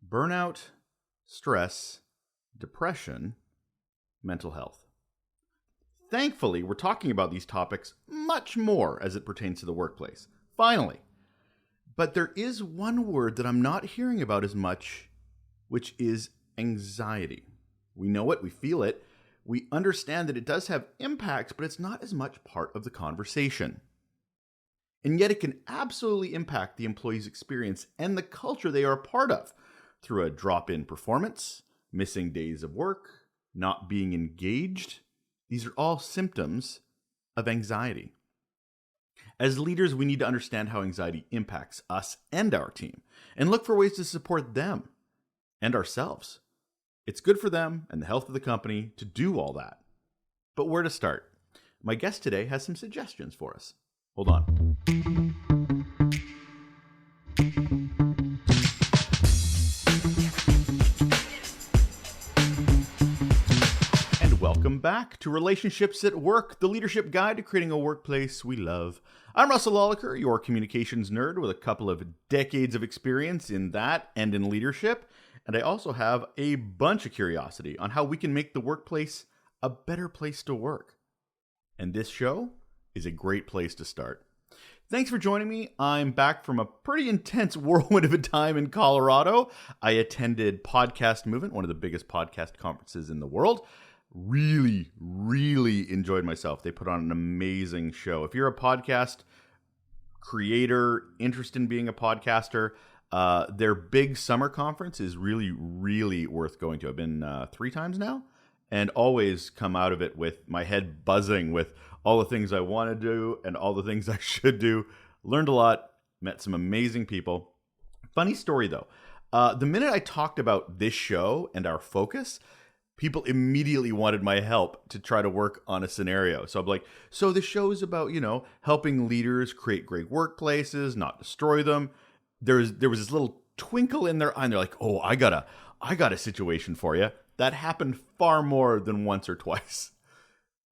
burnout, stress, depression, mental health. Thankfully, we're talking about these topics much more as it pertains to the workplace. Finally. But there is one word that I'm not hearing about as much, which is anxiety. We know it, we feel it, we understand that it does have impacts, but it's not as much part of the conversation. And yet it can absolutely impact the employee's experience and the culture they are a part of through a drop in performance, missing days of work, not being engaged. These are all symptoms of anxiety. As leaders, we need to understand how anxiety impacts us and our team and look for ways to support them and ourselves. It's good for them and the health of the company to do all that. But where to start? My guest today has some suggestions for us. Hold on. Welcome back to Relationships at Work, the leadership guide to creating a workplace we love. I'm Russel, your communications nerd with a couple of decades of experience in that and in leadership. And I also have a bunch of curiosity on how we can make the workplace a better place to work. And this show is a great place to start. Thanks for joining me. I'm back from a pretty intense whirlwind of a time in Colorado. I attended Podcast Movement, one of the biggest podcast conferences in the world. Really enjoyed myself. They put on an amazing show. If you're a podcast creator, interested in being a podcaster, their big summer conference is really worth going to. I've been 3 times now and always come out of it with my head buzzing with all the things I want to do and all the things I should do. Learned a lot, met some amazing people. Funny story though. The minute I talked about this show and our focus, people immediately wanted my help to try to work on a scenario. So I'm like, so the show is about, helping leaders create great workplaces, not destroy them. There was this little twinkle in their eye, and they're like, oh, I got a situation for you. That happened far more than once or twice.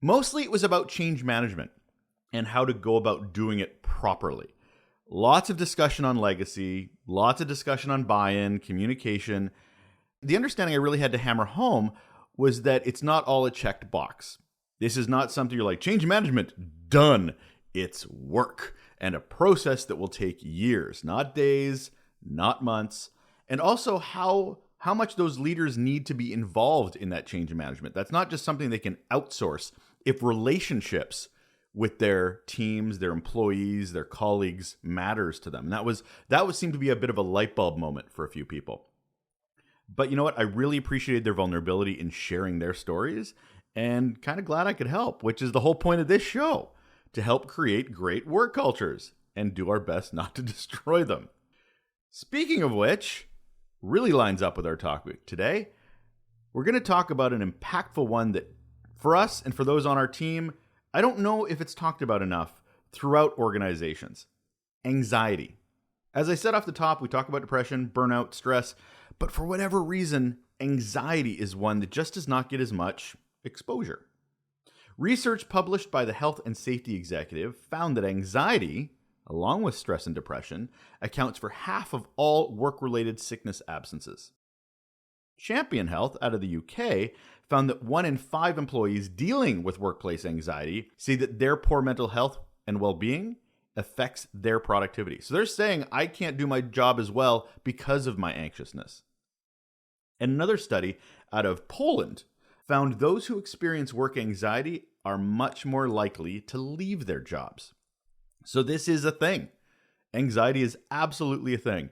Mostly it was about change management and how to go about doing it properly. Lots of discussion on legacy, lots of discussion on buy-in, communication. The understanding I really had to hammer home was that it's not all a checked box. This is not something you're like, change management, done. It's work and a process that will take years, not days, not months. And also how much those leaders need to be involved in that change management. That's not just something they can outsource. If relationships with their teams, their employees, their colleagues matters to them. And that would seem to be a bit of a light bulb moment for a few people. But you know what? I really appreciated their vulnerability in sharing their stories and kind of glad I could help, which is the whole point of this show, to help create great work cultures and do our best not to destroy them. Speaking of which, really lines up with our topic today. We're going to talk about an impactful one that for us and for those on our team, I don't know if it's talked about enough throughout organizations. Anxiety. As I said off the top, we talk about depression, burnout, stress, but for whatever reason, anxiety is one that just does not get as much exposure. Research published by the Health and Safety Executive found that anxiety, along with stress and depression, accounts for half of all work-related sickness absences. Champion Health out of the UK found that 1 in 5 employees dealing with workplace anxiety say that their poor mental health and well-being affects their productivity. So they're saying, I can't do my job as well because of my anxiousness. And another study out of Poland found those who experience work anxiety are much more likely to leave their jobs. So this is a thing. Anxiety is absolutely a thing.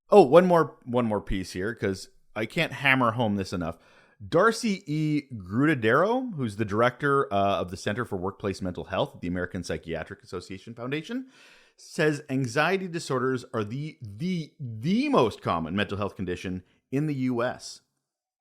Oh, one more piece here, because I can't hammer home this enough. Darcy E. Grudadero, who's the director of the Center for Workplace Mental Health at the American Psychiatric Association Foundation, says anxiety disorders are the most common mental health condition in the U.S.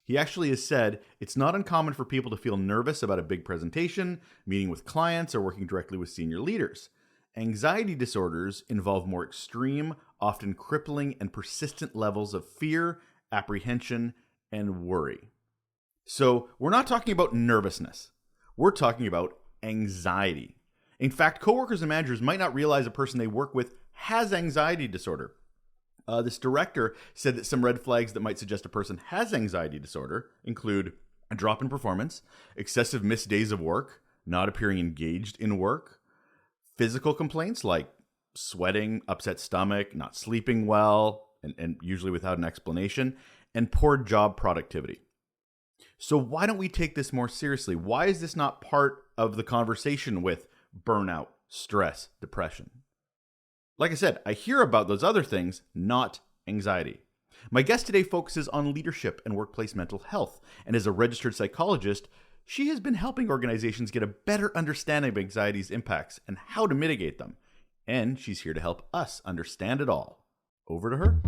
He actually has said it's not uncommon for people to feel nervous about a big presentation, meeting with clients, or working directly with senior leaders. Anxiety disorders involve more extreme, often crippling, and persistent levels of fear, apprehension, and worry. So we're not talking about nervousness. We're talking about anxiety. In fact, coworkers and managers might not realize a person they work with has anxiety disorder. This director said that some red flags that might suggest a person has anxiety disorder include a drop in performance, excessive missed days of work, not appearing engaged in work, physical complaints like sweating, upset stomach, not sleeping well, and usually without an explanation, and poor job productivity. So why don't we take this more seriously? Why is this not part of the conversation with burnout, stress, depression? Like I said, I hear about those other things, not anxiety. My guest today focuses on leadership and workplace mental health, and as a registered psychologist, she has been helping organizations get a better understanding of anxiety's impacts and how to mitigate them. And she's here to help us understand it all. Over to her.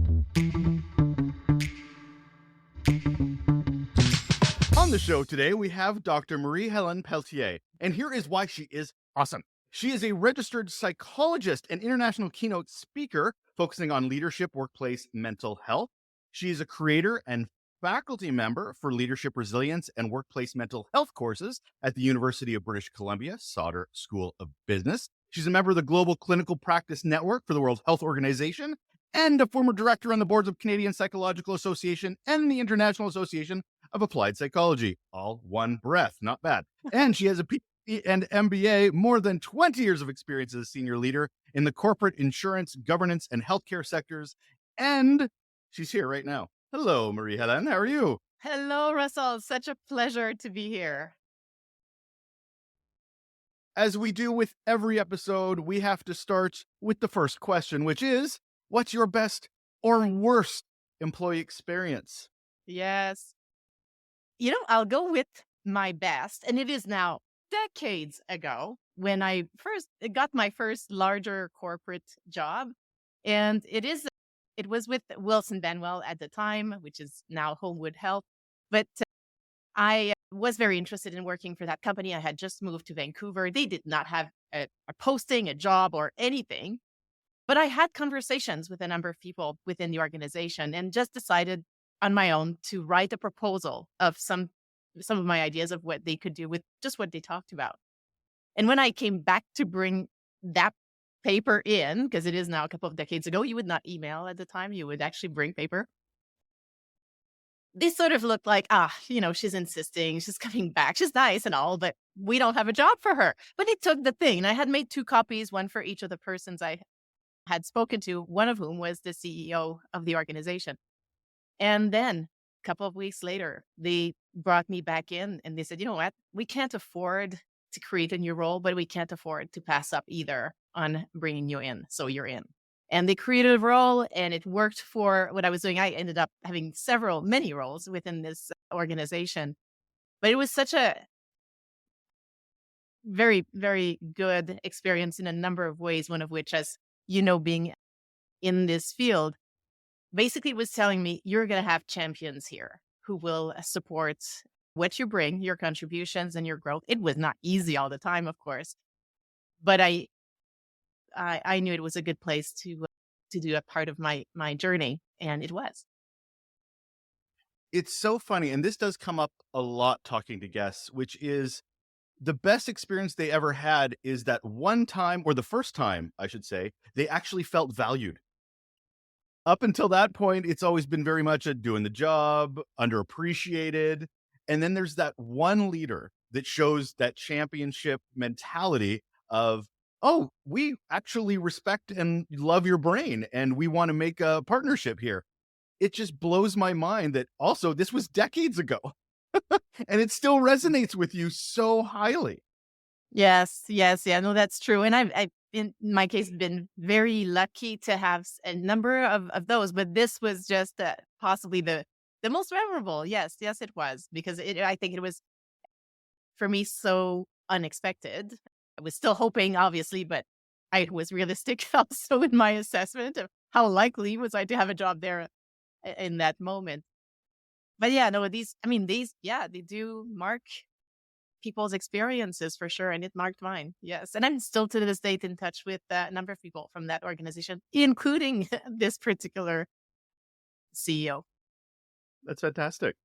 On the show today, we have Dr. Marie-Helene Pelletier, and here is why she is awesome. She is a registered psychologist and international keynote speaker focusing on leadership, workplace, mental health. She is a creator and faculty member for leadership resilience and workplace mental health courses at the University of British Columbia Sauder School of Business. She's a member of the Global Clinical Practice Network for the World Health Organization and a former director on the boards of Canadian Psychological Association and the International Association of Applied Psychology. All one breath, not bad. And she has a PhD and MBA, more than 20 years of experience as a senior leader in the corporate, insurance, governance, and healthcare sectors. And she's here right now. Hello, Marie-Helene. How are you? Hello, Russel. Such a pleasure to be here. As we do with every episode, we have to start with the first question, which is, what's your best or worst employee experience? Yes. I'll go with my best. And it is now decades ago when I first got my first larger corporate job. And it was with Wilson Benwell at the time, which is now Homewood Health. But I was very interested in working for that company. I had just moved to Vancouver. They did not have a posting, a job, or anything. But I had conversations with a number of people within the organization and just decided on my own to write a proposal of some of my ideas of what they could do with just what they talked about. And when I came back to bring that paper in, because it is now a couple of decades ago, you would not email at the time, you would actually bring paper. They sort of looked like, she's insisting, she's coming back, she's nice and all, but we don't have a job for her. But it took the thing. And I had made 2 copies, one for each of the persons I had spoken to, one of whom was the CEO of the organization. And then a couple of weeks later, they brought me back in and they said, you know what, we can't afford to create a new role, but we can't afford to pass up either on bringing you in. So you're in. And they created a role and it worked for what I was doing. I ended up having many roles within this organization. But it was such a very, very good experience in a number of ways, one of which, as being in this field, basically was telling me, you're going to have champions here who will support what you bring, your contributions and your growth. It was not easy all the time, of course, but I knew it was a good place to do a part of my journey, and it was. It's so funny, and this does come up a lot talking to guests, which is the best experience they ever had is that one time, or the first time, I should say, they actually felt valued. Up until that point, it's always been very much a doing the job, underappreciated. And then there's that one leader that shows that championship mentality of, oh, we actually respect and love your brain, and we want to make a partnership here. It just blows my mind that also this was decades ago and it still resonates with you so highly. Yes. Yeah, no, that's true. And I've in my case, been very lucky to have a number of those, but this was just possibly the most memorable. Yes, it was, because I think it was, for me, so unexpected. I was still hoping, obviously, but I was realistic also in my assessment of how likely was I to have a job there in that moment. But yeah, no, they do mark people's experiences for sure. And it marked mine. Yes. And I'm still to this date in touch with a number of people from that organization, including this particular CEO. That's fantastic.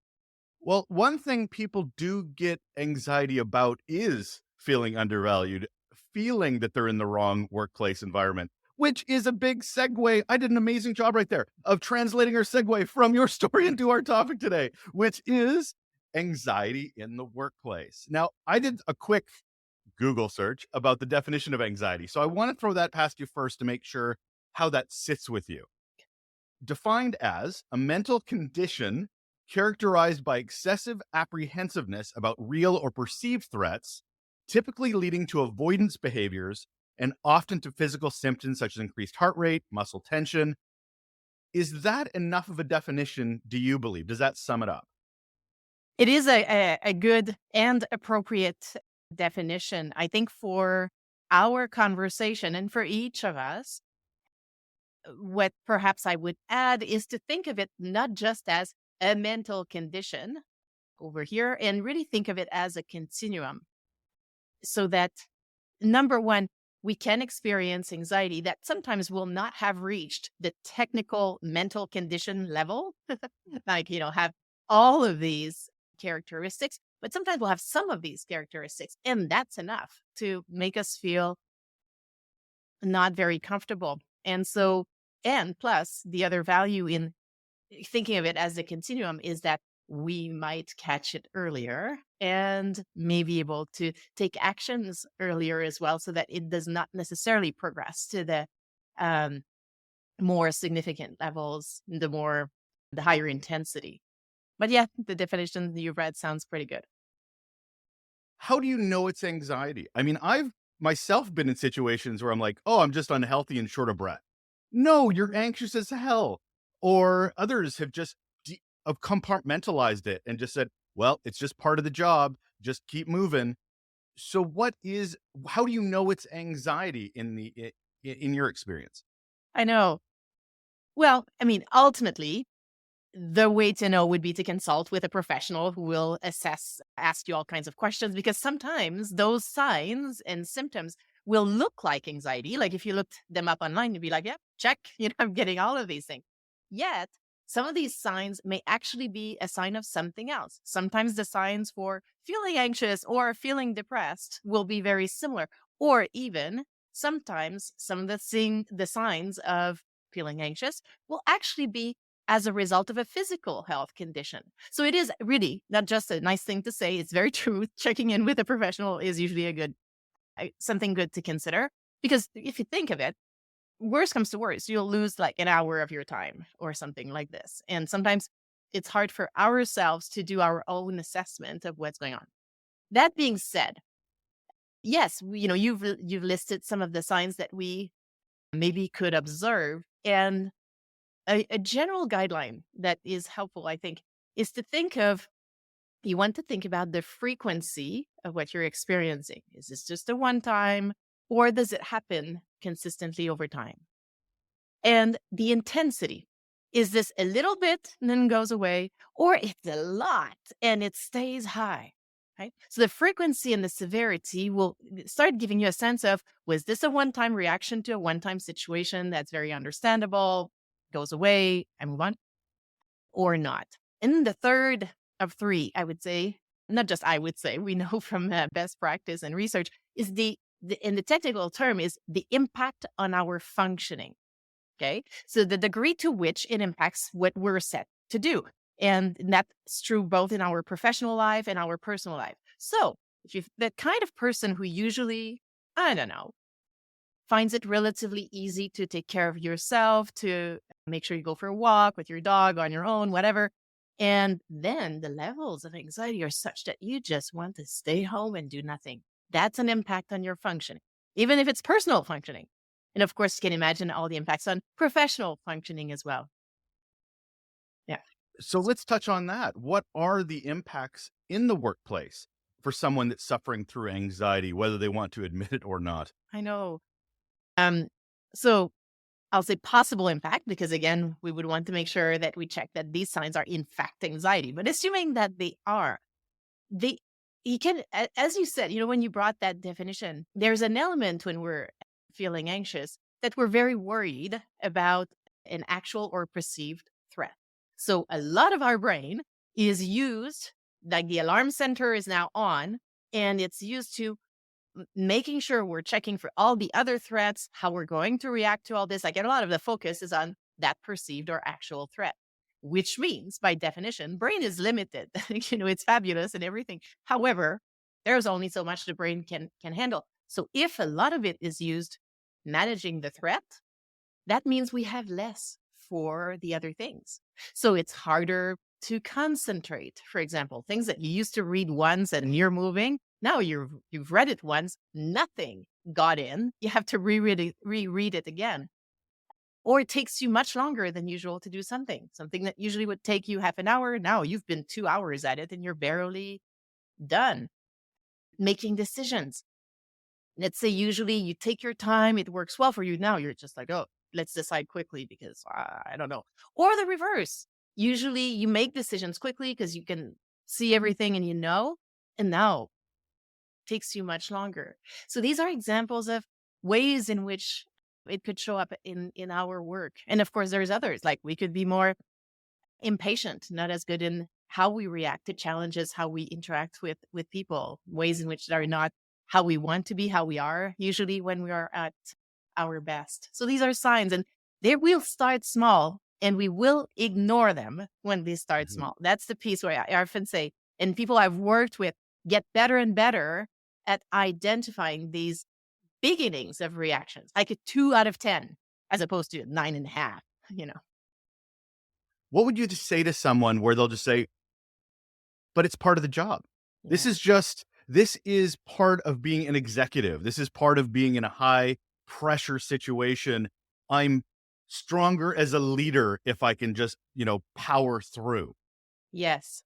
Well, one thing people do get anxiety about is feeling undervalued, feeling that they're in the wrong workplace environment. which is a big segue. I did an amazing job right there of translating our segue from your story into our topic today, which is anxiety in the workplace. Now, I did a quick Google search about the definition of anxiety. So I want to throw that past you first to make sure how that sits with you. Defined as a mental condition characterized by excessive apprehensiveness about real or perceived threats, typically leading to avoidance behaviors and often to physical symptoms such as increased heart rate, muscle tension. Is that enough of a definition, do you believe? Does that sum it up? It is a good and appropriate definition, I think, for our conversation and for each of us. What perhaps I would add is to think of it not just as a mental condition over here, and really think of it as a continuum. So that, number one, we can experience anxiety that sometimes will not have reached the technical mental condition level, like, have all of these characteristics, but sometimes we'll have some of these characteristics, and that's enough to make us feel not very comfortable. And plus, the other value in thinking of it as a continuum is that we might catch it earlier and may be able to take actions earlier as well, so that it does not necessarily progress to the um, more significant levels, the higher intensity. But yeah, the definition that you read sounds pretty good. How do you know it's anxiety? I mean, I've myself been in situations where I'm like, oh, I'm just unhealthy and short of breath. No, you're anxious as hell. Or others have just have compartmentalized it and just said, well, it's just part of the job. Just keep moving. So how do you know it's anxiety in your experience? I know. Well, I mean, ultimately, the way to know would be to consult with a professional who will ask you all kinds of questions, because sometimes those signs and symptoms will look like anxiety. Like if you looked them up online, you'd be like, yeah, check, I'm getting all of these things. Yet, some of these signs may actually be a sign of something else. Sometimes the signs for feeling anxious or feeling depressed will be very similar. Or even sometimes some of the signs of feeling anxious will actually be as a result of a physical health condition. So it is really not just a nice thing to say. It's very true. Checking in with a professional is usually something good to consider, because if you think of it, worst comes to worst, you'll lose like an hour of your time or something like this. And sometimes it's hard for ourselves to do our own assessment of what's going on. That being said, yes, you've listed some of the signs that we maybe could observe, and a general guideline that is helpful, I think, is you want to think about the frequency of what you're experiencing. Is this just a one time, or does it happen consistently over time? And the intensity. Is this a little bit and then goes away, or it's a lot and it stays high? Right? So the frequency and the severity will start giving you a sense of, was this a one-time reaction to a one-time situation that's very understandable, goes away, I move on, or not? And the third of three, I would say, not just I would say, we know from best practice and research, is in the technical term, is the impact on our functioning. Okay. So the degree to which it impacts what we're set to do. And that's true both in our professional life and our personal life. So if you're the kind of person who usually, I don't know, finds it relatively easy to take care of yourself, to make sure you go for a walk with your dog on your own, whatever. And then the levels of anxiety are such that you just want to stay home and do nothing. That's an impact on your functioning, even if it's personal functioning. And of course, you can imagine all the impacts on professional functioning as well. Yeah. So let's touch on that. What are the impacts in the workplace for someone that's suffering through anxiety, whether they want to admit it or not? I know. So I'll say possible impact, because again, we would want to make sure that we check that these signs are in fact anxiety. But assuming that they are, they you can, as you said, when you brought that definition, there's an element when we're feeling anxious that we're very worried about an actual or perceived threat. So a lot of our brain is used, like the alarm center is now on, and it's used to making sure we're checking for all the other threats, how we're going to react to all this. I get a lot of the focus is on that perceived or actual threat, which means by definition, brain is limited. It's fabulous and everything. However, there's only so much the brain can handle. So if a lot of it is used managing the threat, that means we have less for the other things. So it's harder to concentrate. For example, things that you used to read once and you're moving, now you've read it once, nothing got in. You have to reread it again. Or it takes you much longer than usual to do something that usually would take you half an hour. Now you've been 2 hours at it and you're barely done making decisions. Let's say usually you take your time, it works well for you. Now you're just like, oh, let's decide quickly because I don't know. Or the reverse. Usually you make decisions quickly because you can see everything and and now it takes you much longer. So these are examples of ways in which it could show up in our work. And of course, there's others, like we could be more impatient, not as good in how we react to challenges, how we interact with people, ways in which are not how we want to be, how we are usually when we are at our best. So these are signs, and they will start small, and we will ignore them when they start Mhm. small. That's the piece where I often say, and people I've worked with get better and better at identifying these beginnings of reactions, like a 2 out of 10, as opposed to a 9.5. What would you just say to someone where they'll just say, but it's part of the job. Yeah. This is part of being an executive. This is part of being in a high pressure situation. I'm stronger as a leader if I can just, power through. Yes.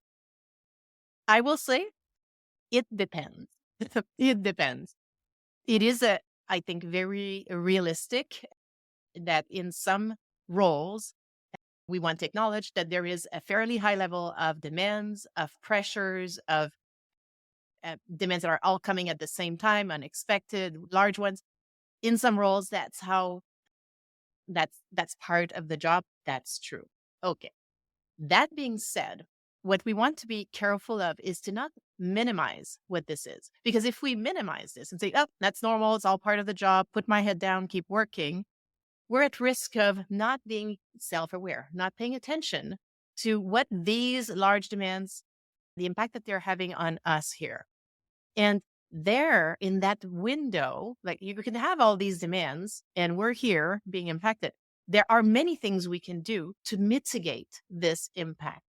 I will say it depends. It depends. It is I think, very realistic that in some roles, we want to acknowledge that there is a fairly high level of demands, of pressures, of demands that are all coming at the same time, unexpected, large ones. In some roles, that's part of the job. That's true. Okay. That being said, what we want to be careful of is to not minimize what this is. Because if we minimize this and say, oh, that's normal, it's all part of the job, put my head down, keep working, we're at risk of not being self aware, not paying attention to what these large demands, the impact that they're having on us here. And there in that window, like you can have all these demands and we're here being impacted. There are many things we can do to mitigate this impact.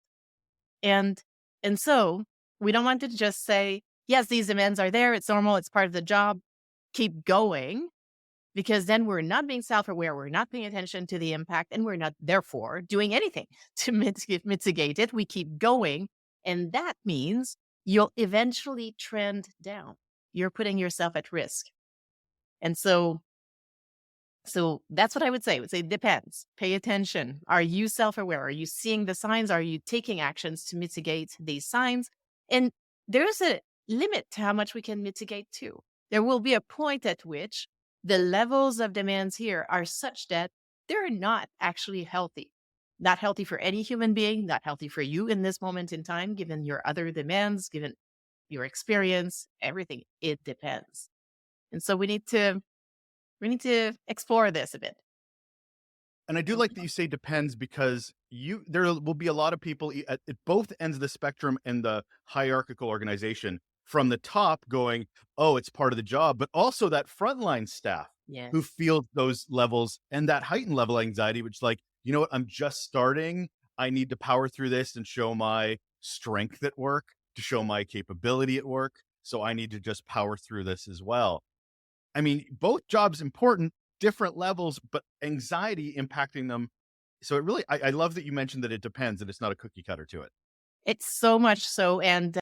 And and so we don't want to just say, yes, these demands are there, it's normal, it's part of the job, keep going, because then we're not being self-aware, we're not paying attention to the impact, and we're not therefore doing anything to mitigate it. We keep going, and that means you'll eventually trend down. You're putting yourself at risk. And so that's what I would say. I would say it depends. Pay attention. Are you self-aware? Are you seeing the signs? Are you taking actions to mitigate these signs? And there's a limit to how much we can mitigate too. There will be a point at which the levels of demands here are such that they're not actually healthy. Not healthy for any human being, not healthy for you in this moment in time, given your other demands, given your experience, everything. It depends. And so we need to explore this a bit. And I do like that you say depends because there will be a lot of people at both ends of the spectrum in the hierarchical organization from the top going, oh, it's part of the job, but also that frontline staff who Yes. feel those levels and that heightened level of anxiety, which like, you know what, I'm just starting. I need to power through this and show my strength at work, to show my capability at work. So I need to just power through this as well. I mean, both jobs important, different levels, but anxiety impacting them. So it really, I love that you mentioned that it depends and it's not a cookie cutter to it. It's so much so. And,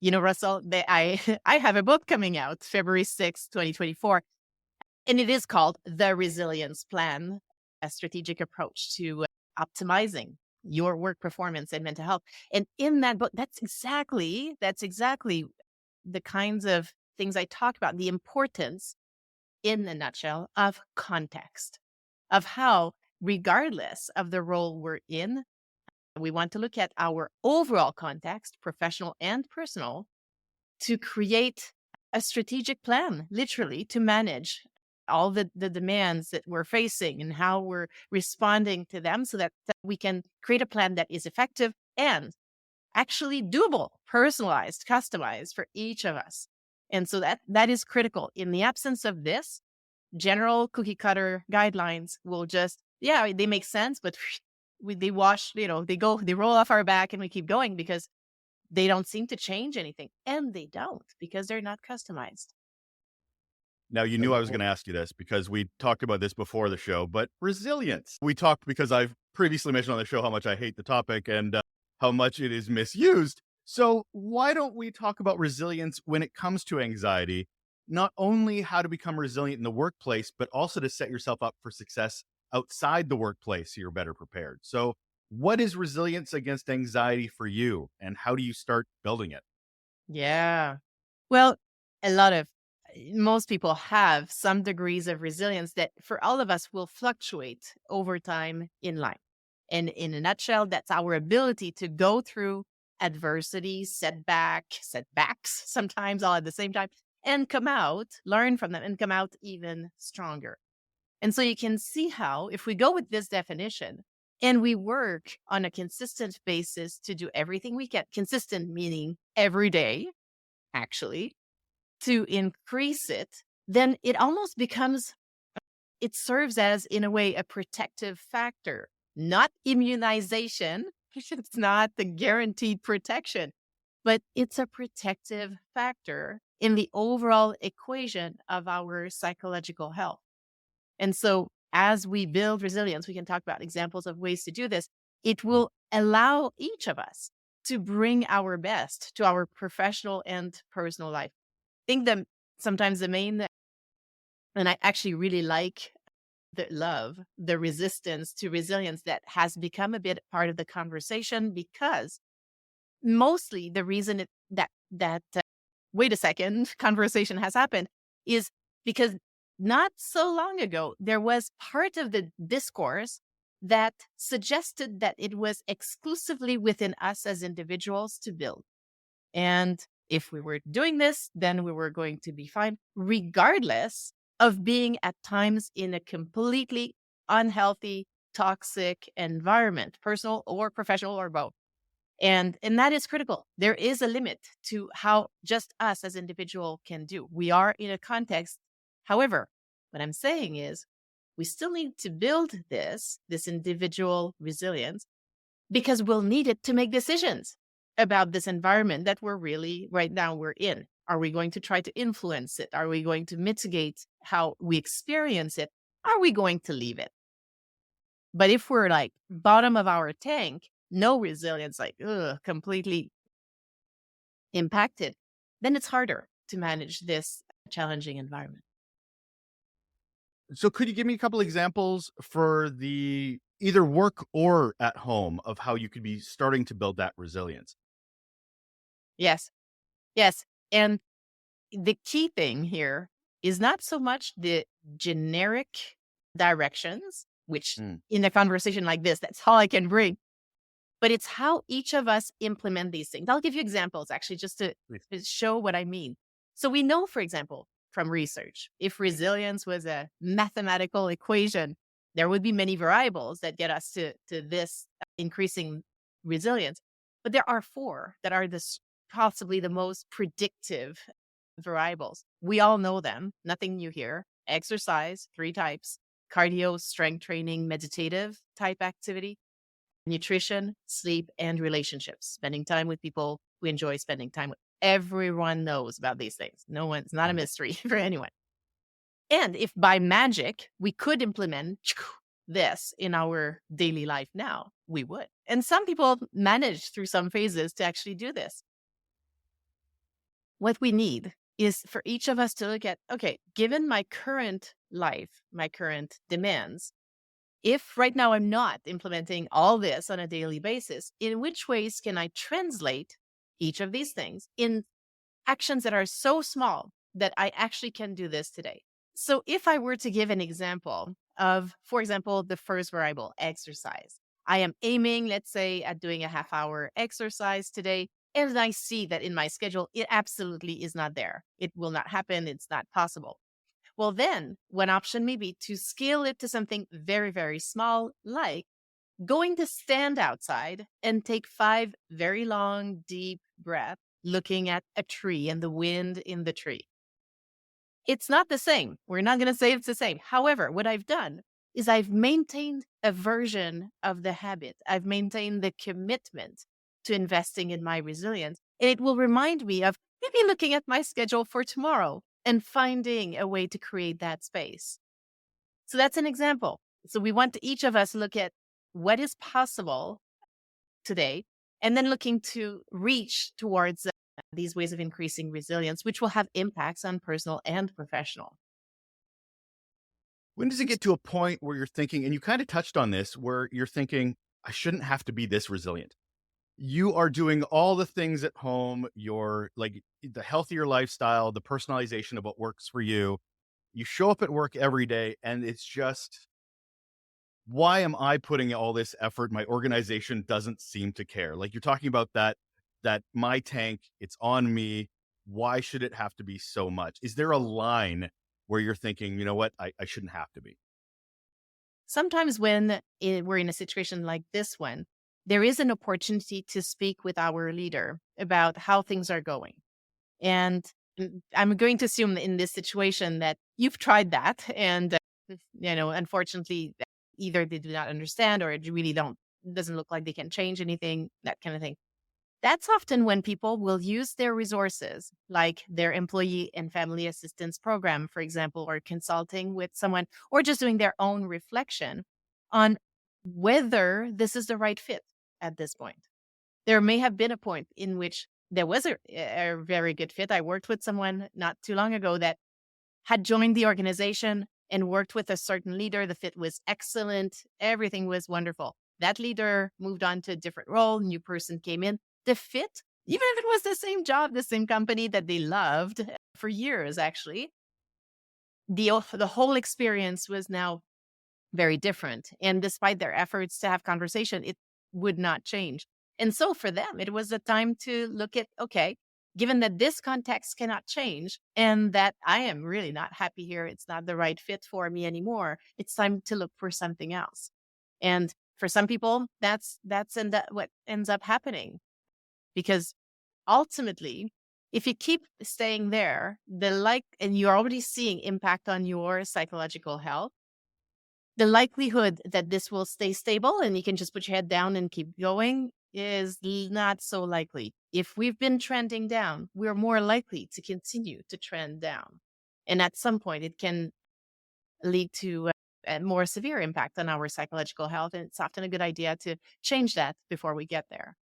Russell, I have a book coming out February 6th, 2024, and it is called The Resilience Plan, a strategic approach to optimizing your work performance and mental health. And in that book, that's exactly the kinds of things I talk about, the importance in a nutshell, of context, of how, regardless of the role we're in, we want to look at our overall context, professional and personal, to create a strategic plan, literally, to manage all the demands that we're facing and how we're responding to them so that we can create a plan that is effective and actually doable, personalized, customized for each of us. And so that is critical. In the absence of this, general cookie cutter guidelines will just, yeah, they make sense, but they wash, they roll off our back and we keep going because they don't seem to change anything. And they don't because they're not customized. Now, you knew I was going to ask you this because we talked about this before the show, but resilience. We talked because I've previously mentioned on the show how much I hate the topic and how much it is misused. So, why don't we talk about resilience when it comes to anxiety? Not only how to become resilient in the workplace, but also to set yourself up for success outside the workplace so you're better prepared. So, what is resilience against anxiety for you, and how do you start building it? Yeah. Well, a lot of most people have some degrees of resilience that for all of us will fluctuate over time in life. And in a nutshell, that's our ability to go through adversity, setbacks, sometimes all at the same time, and come out, learn from them, and come out even stronger. And so you can see how, if we go with this definition and we work on a consistent basis to do everything we can, consistent meaning every day, actually, to increase it, then it almost becomes, it serves as, in a way, a protective factor, not immunization. It's not the guaranteed protection, but it's a protective factor in the overall equation of our psychological health. And so as we build resilience, we can talk about examples of ways to do this. It will allow each of us to bring our best to our professional and personal life. I think that sometimes the main, and I actually really like the resistance to resilience that has become a bit part of the conversation, because mostly the reason that wait a second conversation has happened is because not so long ago there was part of the discourse that suggested that it was exclusively within us as individuals to build. And if we were doing this, then we were going to be fine, regardless of being at times in a completely unhealthy, toxic environment, personal or professional or both. And that is critical. There is a limit to how just us as individual can do. We are in a context. However, what I'm saying is we still need to build this individual resilience, because we'll need it to make decisions about this environment that we're really right now we're in. Are we going to try to influence it? Are we going to mitigate how we experience it? Are we going to leave it? But if we're like bottom of our tank, no resilience, like completely impacted, then it's harder to manage this challenging environment. So could you give me a couple examples for the either work or at home of how you could be starting to build that resilience? Yes. Yes. And the key thing here is not so much the generic directions, which Mm, in a conversation like this, that's all I can bring, but it's how each of us implement these things. I'll give you examples actually, just please. to show what I mean. So we know, for example, from research, if resilience was a mathematical equation, there would be many variables that get us to this increasing resilience. But there are four that are possibly the most predictive variables. We all know them, nothing new here. Exercise, three types: cardio, strength training, meditative type activity, nutrition, sleep, and relationships, spending time with people we enjoy spending time with. Everyone knows about these things. No one, it's not a Mhm. mystery for anyone. And if by magic we could implement this in our daily life now, we would. And some people manage through some phases to actually do this. What we need is for each of us to look at, okay, given my current life, my current demands, if right now I'm not implementing all this on a daily basis, in which ways can I translate each of these things in actions that are so small that I actually can do this today? So if I were to give an example of, for example, the first variable, exercise, I am aiming, let's say, at doing a half hour exercise today. And I see that in my schedule, it absolutely is not there. It will not happen. It's not possible. Well, then one option may be to scale it to something very, very small, like going to stand outside and take 5 very long, deep breaths, looking at a tree and the wind in the tree. It's not the same. We're not going to say it's the same. However, what I've done is I've maintained a version of the habit. I've maintained the commitment to investing in my resilience. And it will remind me of maybe looking at my schedule for tomorrow and finding a way to create that space. So that's an example. So we want each of us look at what is possible today and then looking to reach towards these ways of increasing resilience, which will have impacts on personal and professional. When does it get to a point where you're thinking, and you kind of touched on this, where you're thinking, I shouldn't have to be this resilient? You are doing all the things at home, you're like the healthier lifestyle, the personalization of what works for you. You show up at work every day, and it's just, why am I putting all this effort? My organization doesn't seem to care. Like you're talking about that my tank, it's on me. Why should it have to be so much? Is there a line where you're thinking, you know what, I shouldn't have to be? Sometimes when we're in a situation like this one, there is an opportunity to speak with our leader about how things are going. And I'm going to assume in this situation that you've tried that. And, unfortunately, either they do not understand or it really doesn't look like they can change anything, that kind of thing. That's often when people will use their resources, like their employee and family assistance program, for example, or consulting with someone, or just doing their own reflection on whether this is the right fit at this point. There may have been a point in which there was a very good fit. I worked with someone not too long ago that had joined the organization and worked with a certain leader. The fit was excellent. Everything was wonderful. That leader moved on to a different role. New person came in. The fit, even if it was the same job, the same company that they loved for years, actually, the whole experience was now very different. And despite their efforts to have conversation, it would not change. And so for them, it was a time to look at, okay, given that this context cannot change and that I am really not happy here, it's not the right fit for me anymore, it's time to look for something else. And for some people, that's what ends up happening. Because ultimately, if you keep staying there, and you're already seeing impact on your psychological health, the likelihood that this will stay stable and you can just put your head down and keep going is not so likely. If we've been trending down, we're more likely to continue to trend down. And at some point, it can lead to a more severe impact on our psychological health. And it's often a good idea to change that before we get there.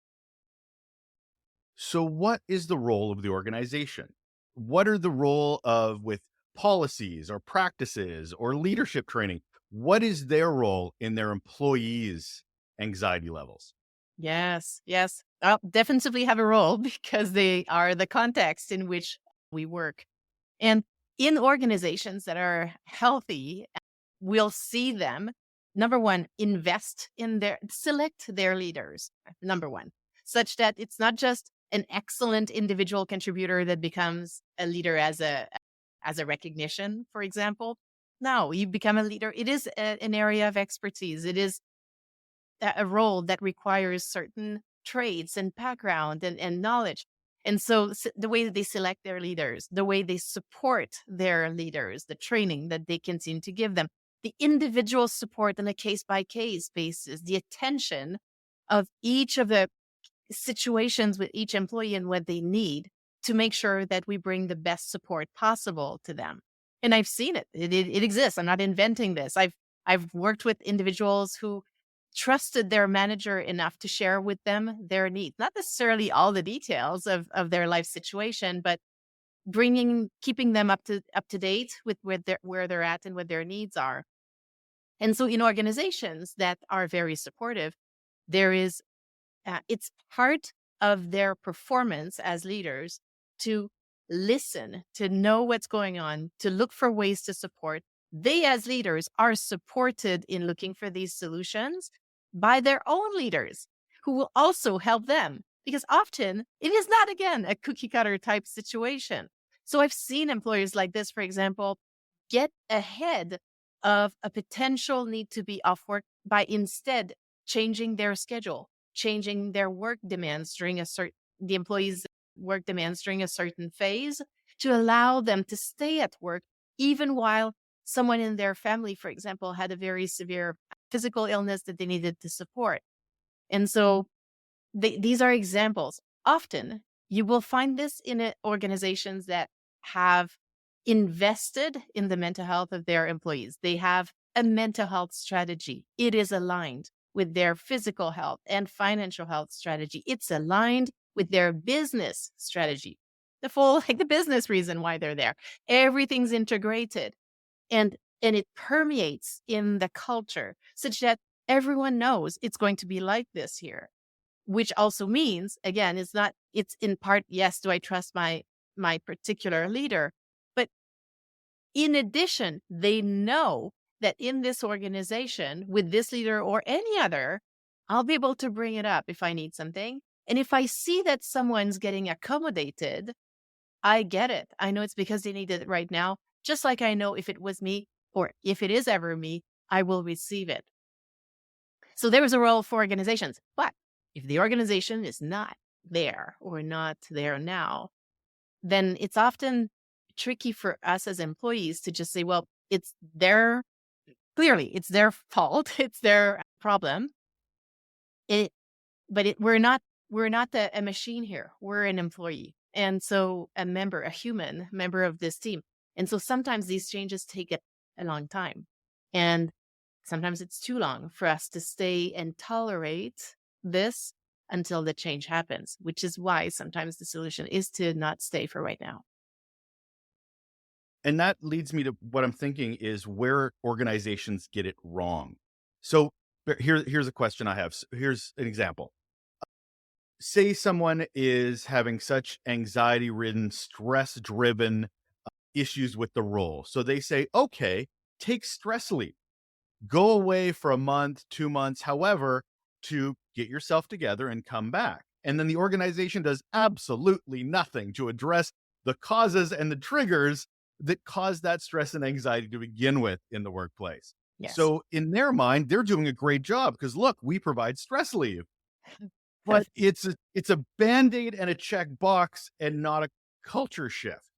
So what is the role of the organization? What are the role of with policies or practices or leadership training? What is their role in their employees' anxiety levels? Yes, yes. Definitively have a role because they are the context in which we work. And in organizations that are healthy, we'll see them, number one, select their leaders, number one, such that it's not just an excellent individual contributor that becomes a leader as a recognition, for example. No, you become a leader. It is an area of expertise. It is a role that requires certain traits and background and knowledge. And so the way that they select their leaders, the way they support their leaders, the training that they continue to give them, the individual support on a case by case basis, the attention of each of the situations with each employee and what they need to make sure that we bring the best support possible to them. And I've seen it. It exists. I'm not inventing this. I've worked with individuals who trusted their manager enough to share with them their needs, not necessarily all the details of their life situation, but keeping them up to date with where they're at and what their needs are. And so in organizations that are very supportive, there is it's part of their performance as leaders to listen, to know what's going on, to look for ways to support. They, as leaders, are supported in looking for these solutions by their own leaders who will also help them because often it is not, again, a cookie cutter type situation. So I've seen employers like this, for example, get ahead of a potential need to be off work by instead changing their schedule, changing their work demands during the employees' work demands during a certain phase to allow them to stay at work, even while someone in their family, for example, had a very severe physical illness that they needed to support. And so these are examples. Often you will find this in organizations that have invested in the mental health of their employees. They have a mental health strategy. It is aligned with their physical health and financial health strategy. It's aligned with their business strategy. The full, like the business reason why they're there. Everything's integrated and it permeates in the culture such that everyone knows it's going to be like this here, which also means, again, it's in part, yes, do I trust my particular leader? But in addition, they know that in this organization with this leader or any other, I'll be able to bring it up if I need something. And if I see that someone's getting accommodated, I get it. I know it's because they need it right now. Just like I know if it was me or if it is ever me, I will receive it. So there is a role for organizations. But if the organization is not there or not there now, then it's often tricky for us as employees to just say, well, clearly it's their fault. It's their problem. We're not a machine here. We're an employee. And so a human member of this team. And so sometimes these changes take a long time. And sometimes it's too long for us to stay and tolerate this until the change happens, which is why sometimes the solution is to not stay for right now. And that leads me to what I'm thinking is where organizations get it wrong. So here's a question I have. Here's an example. Say someone is having such anxiety-ridden, stress-driven issues with the role. So they say, okay, take stress leave. Go away for a month, 2 months, however, to get yourself together and come back. And then the organization does absolutely nothing to address the causes and the triggers that cause that stress and anxiety to begin with in the workplace. Yes. So in their mind, they're doing a great job because look, we provide stress leave. But it's a Band-Aid and a check box and not a culture shift.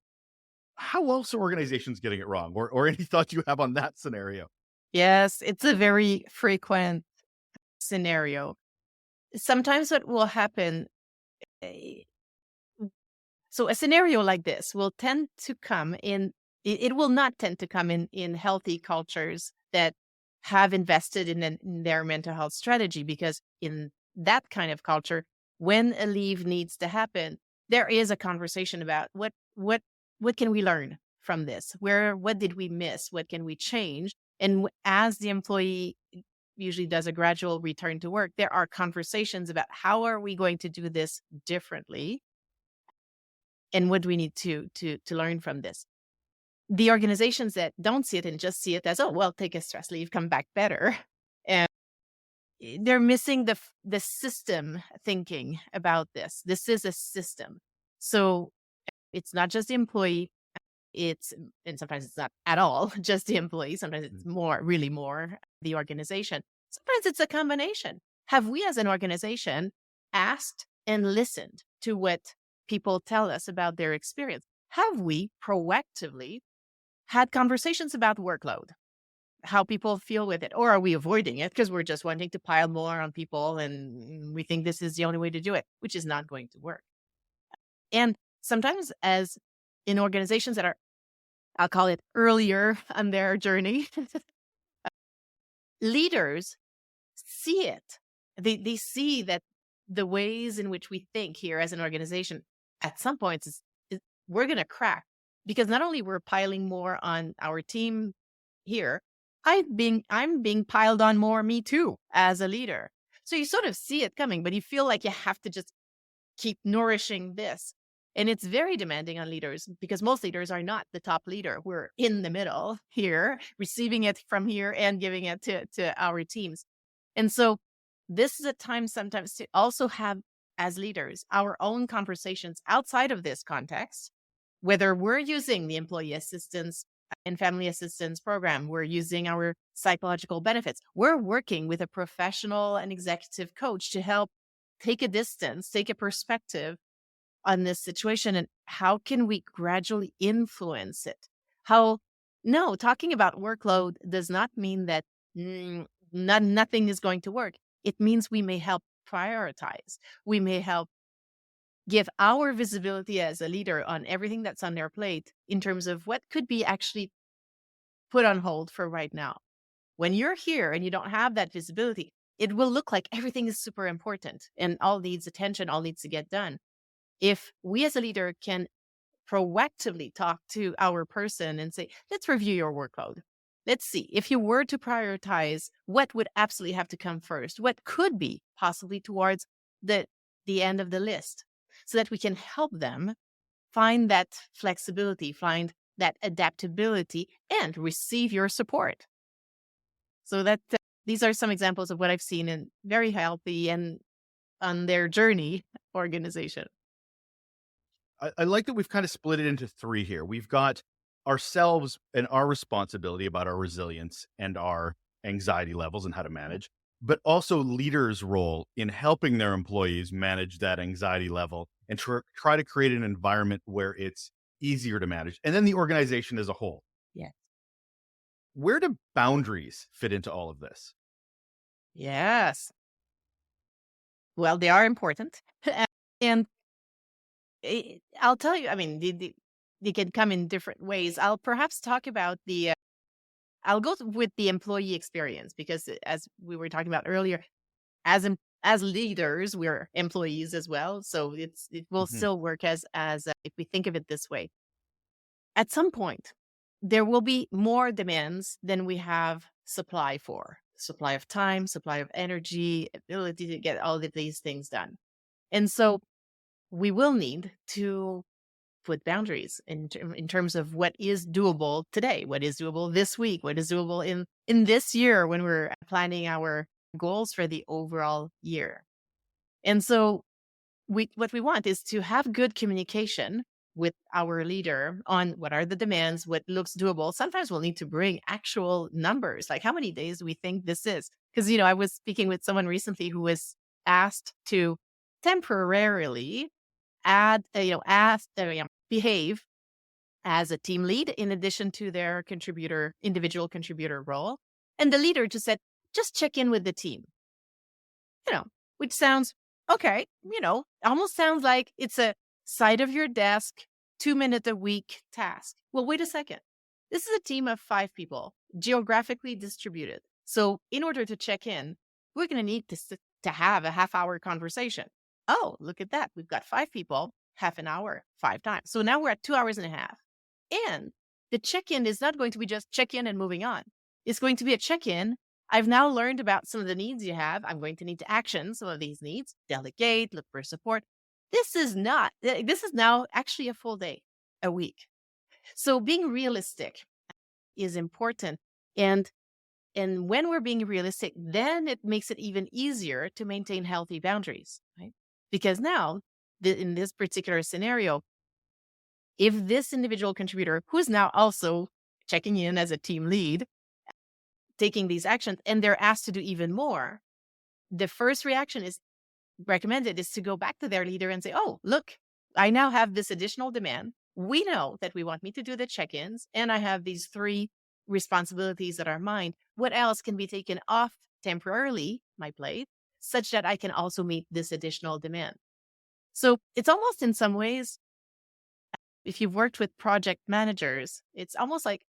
How else are organizations getting it wrong? Or any thoughts you have on that scenario? Yes, it's a very frequent scenario. Sometimes what will happen, eh, so a scenario like this will tend to come in, it will not tend to come in healthy cultures that have invested in their mental health strategy, because in that kind of culture, when a leave needs to happen, there is a conversation about what can we learn from this? What did we miss? What can we change? And as the employee usually does a gradual return to work, there are conversations about how are we going to do this differently, and what do we need to learn from this. The organizations that don't see it and just see it as, oh, well, take a stress leave, come back better, and they're missing the system thinking about this. This is a system. So it's not just the employee. And sometimes it's not at all just the employee. Sometimes it's really more the organization. Sometimes it's a combination. Have we as an organization asked and listened to what people tell us about their experience? Have we proactively had conversations about workload, how people feel with it? Or are we avoiding it because we're just wanting to pile more on people and we think this is the only way to do it, which is not going to work? And sometimes, as in organizations that are, I'll call it earlier on their journey, leaders see it. They see that the ways in which we think here as an organization, at some points, we're going to crack, because not only we're piling more on our team here, I'm being piled on more, me too, as a leader. So you sort of see it coming, but you feel like you have to just keep nourishing this. And it's very demanding on leaders, because most leaders are not the top leader. We're in the middle here, receiving it from here and giving it to our teams. And so this is a time sometimes to also have as leaders, our own conversations outside of this context, whether we're using the employee assistance and family assistance program, we're using our psychological benefits, we're working with a professional and executive coach to help take a distance, take a perspective on this situation, and how can we gradually influence it? How, no, talking about workload does not mean that nothing is going to work. It means we may help prioritize. We may help give our visibility as a leader on everything that's on their plate in terms of what could be actually put on hold for right now. When you're here and you don't have that visibility, it will look like everything is super important and all needs attention, all needs to get done. If we as a leader can proactively talk to our person and say, let's review your workload. Let's see if you were to prioritize what would absolutely have to come first, what could be possibly towards the end of the list, so that we can help them find that flexibility, find that adaptability, and receive your support. So that these are some examples of what I've seen in very healthy and on their journey organization. I like that we've kind of split it into three here. We've got ourselves and our responsibility about our resilience and our anxiety levels and how to manage, but also leaders' role in helping their employees manage that anxiety level and try to create an environment where it's easier to manage. And then the organization as a whole. Yeah. Where do boundaries fit into all of this? Yes. Well, they are important. And I'll tell you, I mean, they can come in different ways. I'll perhaps talk about I'll go with the employee experience, because as we were talking about earlier, as leaders, we're employees as well. So it will Mhm. still work as if we think of it this way. At some point, there will be more demands than we have supply for. Supply of time, supply of energy, ability to get all of these things done. And so we will need to put boundaries in terms of what is doable today, what is doable this week, what is doable in this year when we're planning our goals for the overall year. And so what we want is to have good communication with our leader on what are the demands, what looks doable. Sometimes we'll need to bring actual numbers, like how many days do we think this is? Because, I was speaking with someone recently who was asked to temporarily behave as a team lead in addition to their individual contributor role. And the leader just said, just check in with the team, you know, which sounds okay, almost sounds like it's a side of your desk, 2 minute a week task. Well, wait a second. This is a team of 5 people, geographically distributed. So in order to check in, we're going to need to have a half-hour conversation. Oh, look at that. We've got 5 people, half an hour, 5 times. So now we're at 2 hours and a half. And the check-in is not going to be just check in and moving on. It's going to be a check-in. I've now learned about some of the needs you have. I'm going to need to action some of these needs, delegate, look for support. This is now actually a full day, a week. So being realistic is important. And when we're being realistic, then it makes it even easier to maintain healthy boundaries, right? Because now, in this particular scenario, if this individual contributor, who's now also checking in as a team lead, taking these actions, and they're asked to do even more, the first reaction is recommended is to go back to their leader and say, oh, look, I now have this additional demand. We know that we want me to do the check-ins, and I have these 3 responsibilities that are mine. What else can be taken off temporarily my plate such that I can also meet this additional demand? So it's almost in some ways, if you've worked with project managers, it's almost like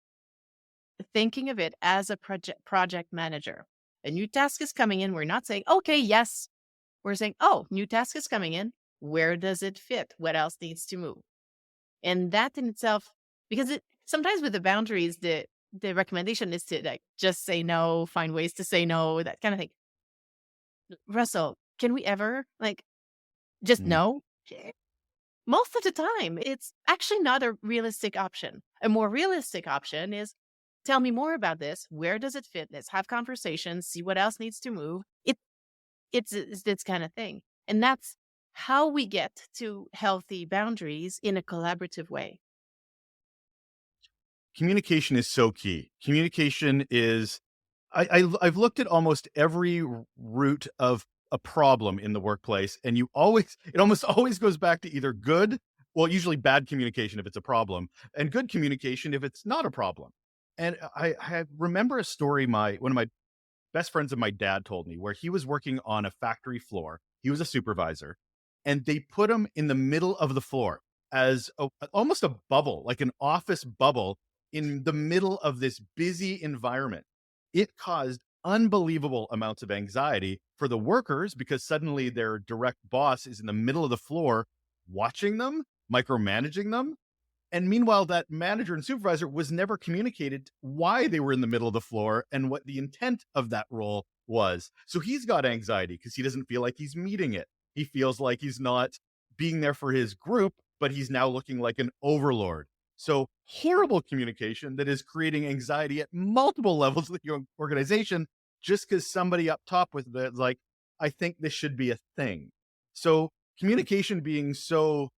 thinking of it as a project manager. A new task is coming in. We're not saying, okay, yes. We're saying, oh, new task is coming in. Where does it fit? What else needs to move? And that in itself, because sometimes with the boundaries, the recommendation is to just say no, find ways to say no, that kind of thing. Russell, can we ever just Mm. no? Most of the time, it's actually not a realistic option. A more realistic option is tell me more about this. Where does it fit? Let's have conversations, see what else needs to move. It's this kind of thing. And that's how we get to healthy boundaries in a collaborative way. Communication is so key. Communication is I've looked at almost every root of a problem in the workplace, and it almost always goes back to either good, well, usually bad communication if it's a problem, and good communication if it's not a problem. And I remember a story one of my best friends of my dad told me where he was working on a factory floor. He was a supervisor, and they put him in the middle of the floor as almost a bubble, like an office bubble in the middle of this busy environment. It caused unbelievable amounts of anxiety for the workers because suddenly their direct boss is in the middle of the floor watching them, micromanaging them, and meanwhile, that manager and supervisor was never communicated why they were in the middle of the floor and what the intent of that role was. So he's got anxiety because he doesn't feel like he's meeting it. He feels like he's not being there for his group, but he's now looking like an overlord. So horrible communication that is creating anxiety at multiple levels of your organization just because somebody up top with the like, I think this should be a thing. So communication being so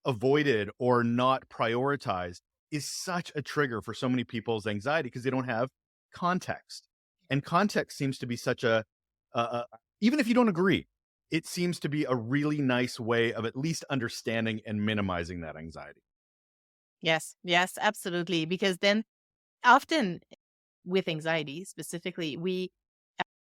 avoided or not prioritized is such a trigger for so many people's anxiety because they don't have context. And context seems to be such even if you don't agree, it seems to be a really nice way of at least understanding and minimizing that anxiety. Yes, yes, absolutely. Because then often with anxiety specifically, we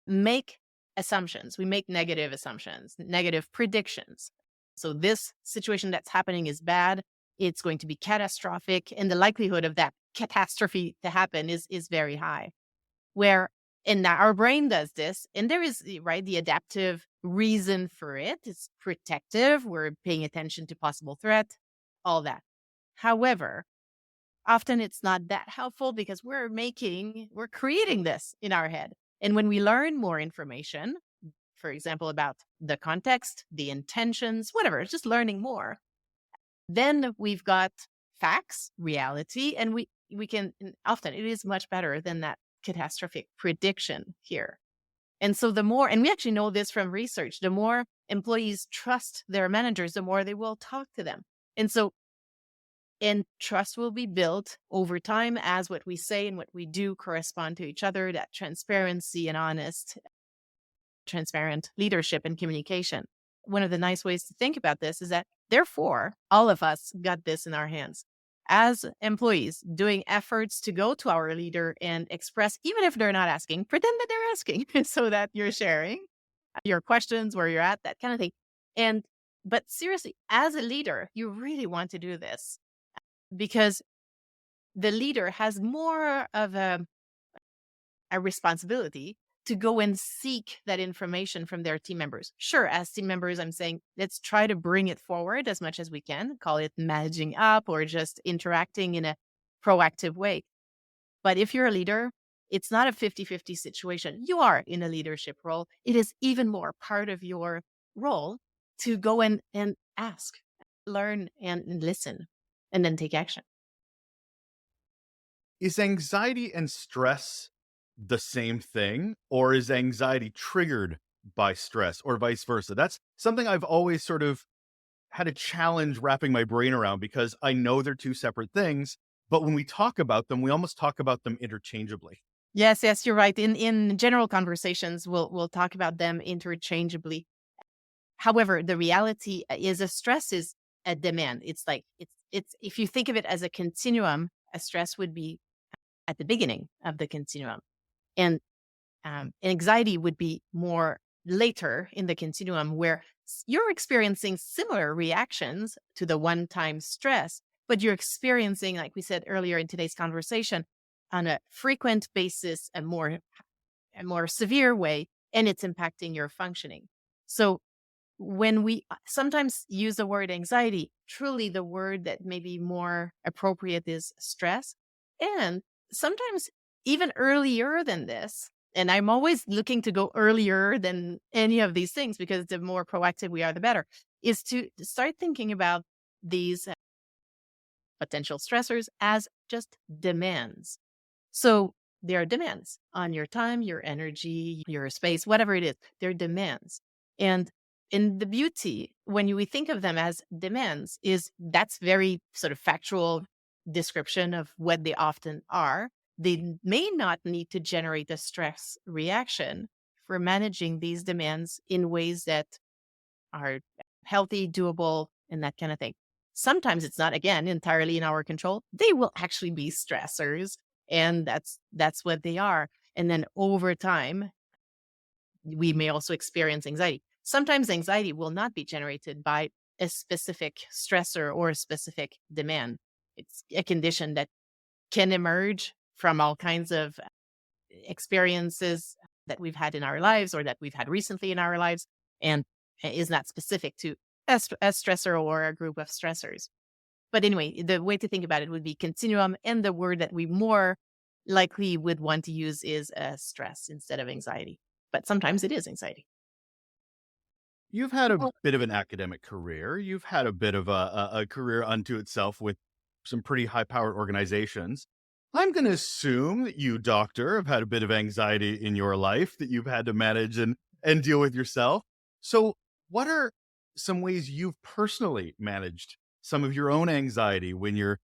make assumptions, we make negative assumptions, negative predictions. So this situation that's happening is bad. It's going to be catastrophic. And the likelihood of that catastrophe to happen is very high. Where and that our brain does this, and there is right the adaptive reason for it. It's protective. We're paying attention to possible threat, all that. However, often it's not that helpful because we're creating this in our head. And when we learn more information, for example, about the context, the intentions, whatever, just learning more, then we've got facts, reality, and we can and often it is much better than that catastrophic prediction here. And so the more, and we actually know this from research, the more employees trust their managers, the more they will talk to them. And so and trust will be built over time as what we say and what we do correspond to each other, that transparency and honest, transparent leadership and communication. One of the nice ways to think about this is that, therefore, all of us got this in our hands. As employees, doing efforts to go to our leader and express, even if they're not asking, pretend that they're asking so that you're sharing your questions, where you're at, that kind of thing. And, but seriously, as a leader, you really want to do this because the leader has more of a responsibility to go and seek that information from their team members. Sure, as team members, I'm saying let's try to bring it forward as much as we can, call it managing up or just interacting in a proactive way. But if you're a leader, it's not a 50-50 situation. You are in a leadership role. It is even more part of your role to go and ask, learn, and listen, and then take action. Is anxiety and stress the same thing, or is anxiety triggered by stress, or vice versa? That's something I've always sort of had a challenge wrapping my brain around because I know they're two separate things, but when we talk about them, we almost talk about them interchangeably. Yes, yes, you're right. In general conversations, we'll talk about them interchangeably. However, the reality is a stress is a demand. It's like it's if you think of it as a continuum, a stress would be at the beginning of the continuum, and anxiety would be more later in the continuum, where you're experiencing similar reactions to the one-time stress, but you're experiencing, like we said earlier in today's conversation, on a frequent basis, a more severe way, and it's impacting your functioning. So when we sometimes use the word anxiety, truly the word that may be more appropriate is stress. And sometimes even earlier than this, and I'm always looking to go earlier than any of these things because the more proactive we are, the better, is to start thinking about these potential stressors as just demands. So there are demands on your time, your energy, your space, whatever it is. They're demands. And And the beauty, when we think of them as demands, is that's very sort of factual description of what they often are. They may not need to generate a stress reaction for managing these demands in ways that are healthy, doable, and that kind of thing. Sometimes it's not, again, entirely in our control. They will actually be stressors, and that's what they are. And then over time, we may also experience anxiety. Sometimes anxiety will not be generated by a specific stressor or a specific demand. It's a condition that can emerge from all kinds of experiences that we've had in our lives or that we've had recently in our lives, and is not specific to a stressor or a group of stressors. But anyway, the way to think about it would be continuum, and the word that we more likely would want to use is stress instead of anxiety. But sometimes it is anxiety. You've had a bit of an academic career. You've had a bit of a career unto itself with some pretty high powered organizations. I'm going to assume that you, doctor, have had a bit of anxiety in your life that you've had to manage and deal with yourself. So, what are some ways you've personally managed some of your own anxiety when you're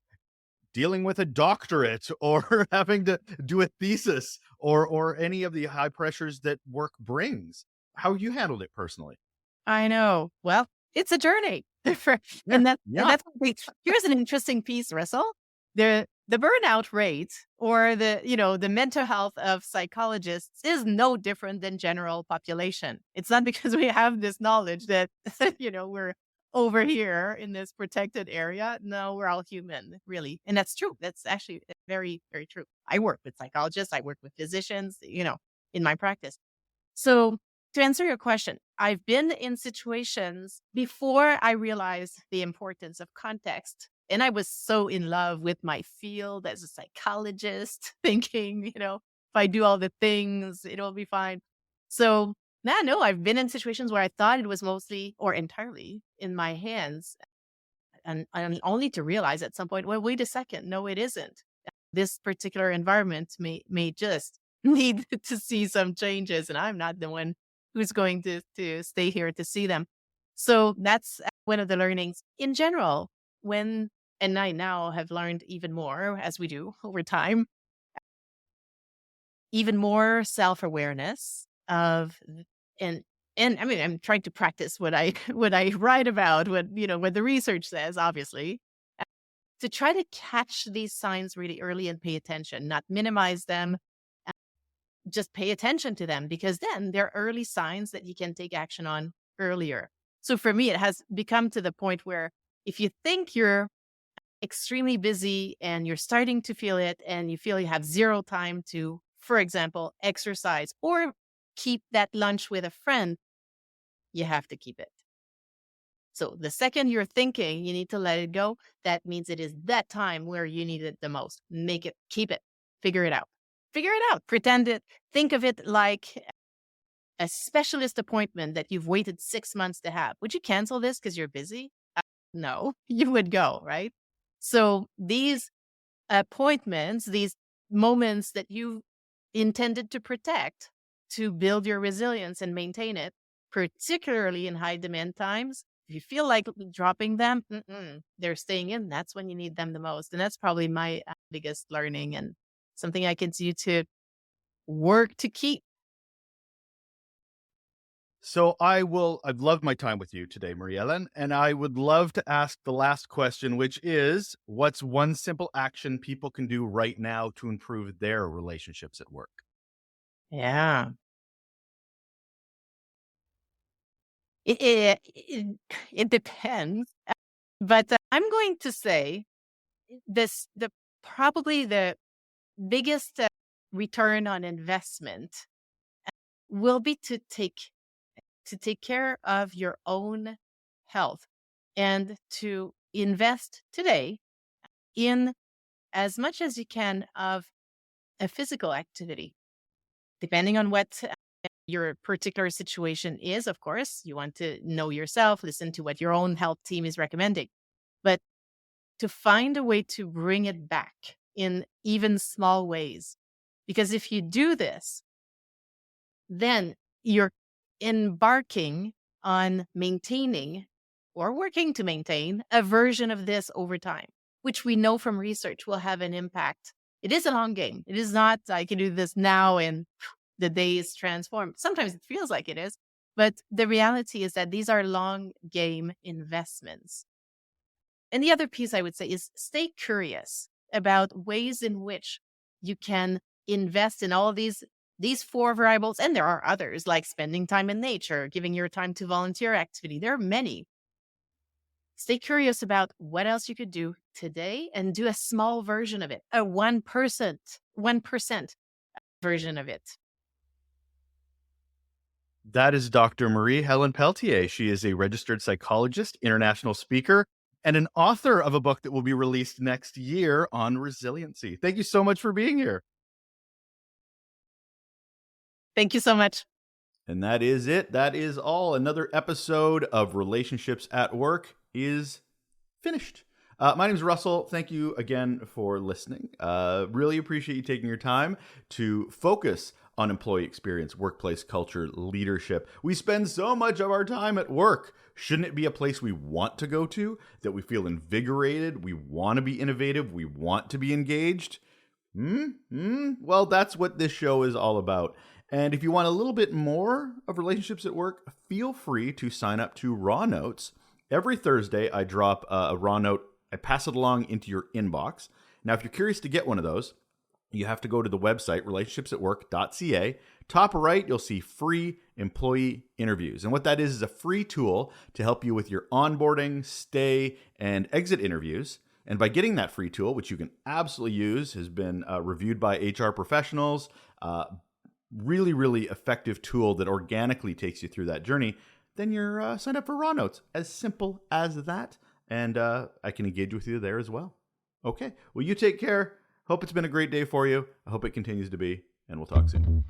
dealing with a doctorate or having to do a thesis or any of the high pressures that work brings? How you handled it personally? I know. Well, it's a journey. Yeah, And yeah. that's great. Here's an interesting piece, Russell. The burnout rate or the mental health of psychologists is no different than general population. It's not because we have this knowledge that we're over here in this protected area. No, we're all human, really. And that's true. That's actually very, very true. I work with psychologists, I work with physicians, in my practice. So, to answer your question, I've been in situations before I realized the importance of context. And I was so in love with my field as a psychologist, thinking, if I do all the things, it'll be fine. So, no, I've been in situations where I thought it was mostly or entirely in my hands. And only to realize at some point, well, wait a second, no, it isn't. This particular environment may just need to see some changes, and I'm not the one who's going to stay here to see them. So that's one of the learnings in general. When and I now have learned even more as we do over time, even more self-awareness of and and I mean I'm trying to practice what I what I write about, what the research says, obviously, to try to catch these signs really early and pay attention, not minimize them, just pay attention to them because then they're early signs that you can take action on earlier. So for me, it has become to the point where if you think you're extremely busy and you're starting to feel it and you feel you have zero time to, for example, exercise or keep that lunch with a friend, you have to keep it. So the second you're thinking you need to let it go, that means it is that time where you need it the most. Make it, keep it, figure it out. Figure it out. Pretend it, think of it like a specialist appointment that you've waited 6 months to have. Would you cancel this because you're busy? No, you would go, right? So these appointments, these moments that you intended to protect to build your resilience and maintain it, particularly in high demand times, if you feel like dropping them, they're staying in. That's when you need them the most. And that's probably my biggest learning and something I continue to work to keep. So I've loved my time with you today, Marie-Helene, and I would love to ask the last question, which is what's one simple action people can do right now to improve their relationships at work? Yeah. It depends. But I'm going to say the probably the biggest return on investment will be to take care of your own health and to invest today in as much as you can of a physical activity, depending on what your particular situation is. Of course, you want to know yourself, listen to what your own health team is recommending, but to find a way to bring it back in even small ways. Because if you do this, then you're embarking on maintaining or working to maintain a version of this over time, which we know from research will have an impact. It is a long game. It is not, I can do this now and the day is transformed. Sometimes it feels like it is, but the reality is that these are long game investments. And the other piece I would say is stay curious about ways in which you can invest in all of these four variables. And there are others like spending time in nature, giving your time to volunteer activity. There are many. Stay curious about what else you could do today and do a small version of it, a 1% version of it. That is Dr. Marie-Helene Pelletier. She is a registered psychologist, international speaker, and an author of a book that will be released next year on resiliency. Thank you so much for being here. Thank you so much. And that is it. That is all. Another episode of Relationships at Work is finished. My name is Russell. Thank you again for listening. Really appreciate you taking your time to focus on employee experience, workplace culture, leadership. We spend so much of our time at work. Shouldn't it be a place we want to go to, that we feel invigorated, we want to be innovative, we want to be engaged? Well, that's what this show is all about. And if you want a little bit more of relationships at work, feel free to sign up to Raw Notes. Every Thursday, I drop a Raw Note. I pass it along into your inbox. Now, if you're curious to get one of those, you have to go to the website, relationshipsatwork.ca. Top right, you'll see free employee interviews. And what that is a free tool to help you with your onboarding, stay, and exit interviews. And by getting that free tool, which you can absolutely use, has been reviewed by HR professionals, really, really effective tool that organically takes you through that journey, then you're signed up for Raw Notes. As simple as that. And I can engage with you there as well. Okay, well, you take care. Hope it's been a great day for you. I hope it continues to be, and we'll talk soon.